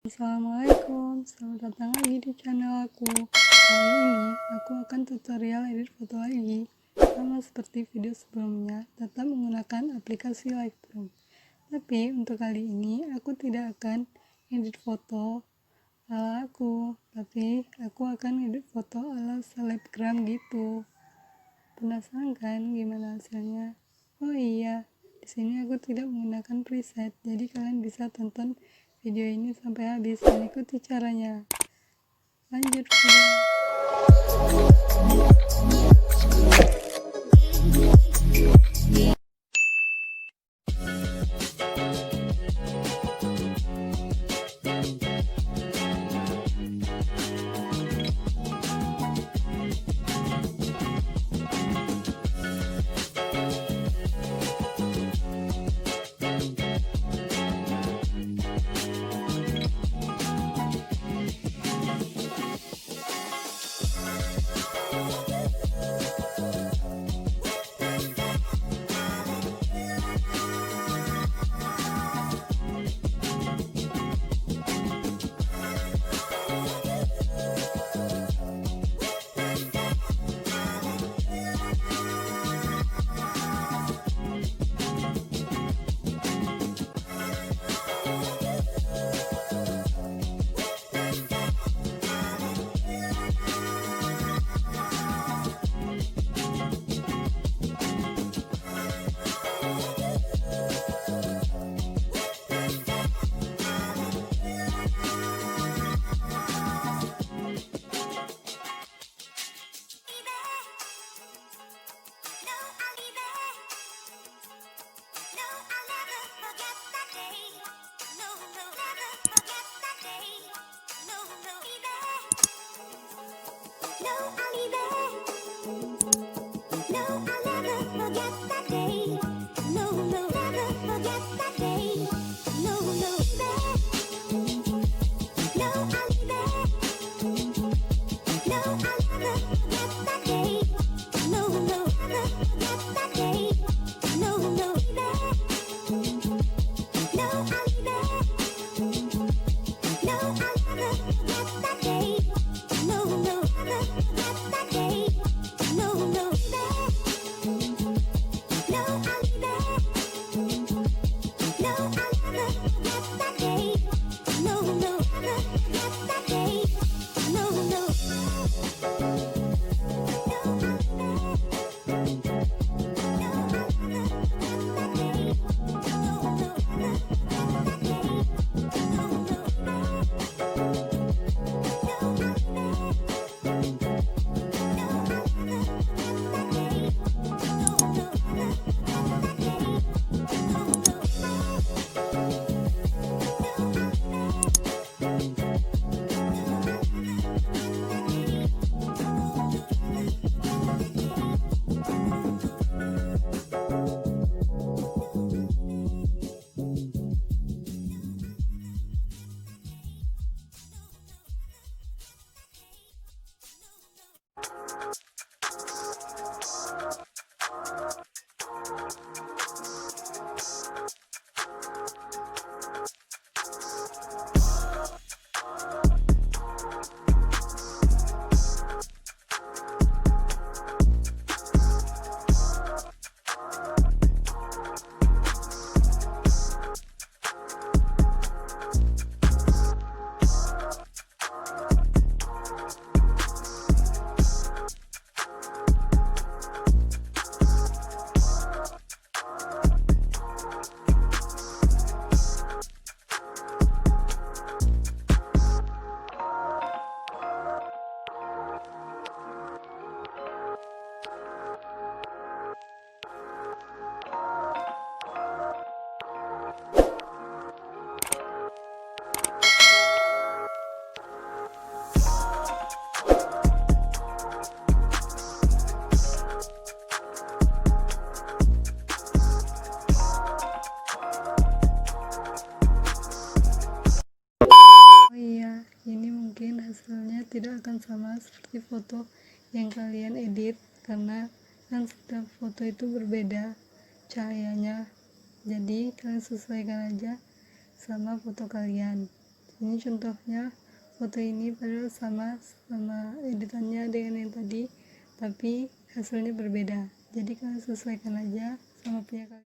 Assalamualaikum, selamat datang lagi di channel aku. Kali ini aku akan tutorial edit foto lagi. Sama seperti video sebelumnya, tetap menggunakan aplikasi Lightroom. Tapi untuk kali ini aku tidak akan edit foto ala aku, tapi aku akan edit foto ala selebgram gitu. Penasaran kan gimana hasilnya? Oh iya, di sini aku tidak menggunakan preset, jadi kalian bisa tonton video ini sampai habis dan ikuti caranya. Lanjut video. Hasilnya tidak akan sama seperti foto yang kalian edit karena kan setiap foto itu berbeda cahayanya, jadi kalian sesuaikan aja sama foto kalian. Ini contohnya, foto ini padahal sama editannya dengan yang tadi, tapi hasilnya berbeda. Jadi kalian sesuaikan aja sama punya kalian.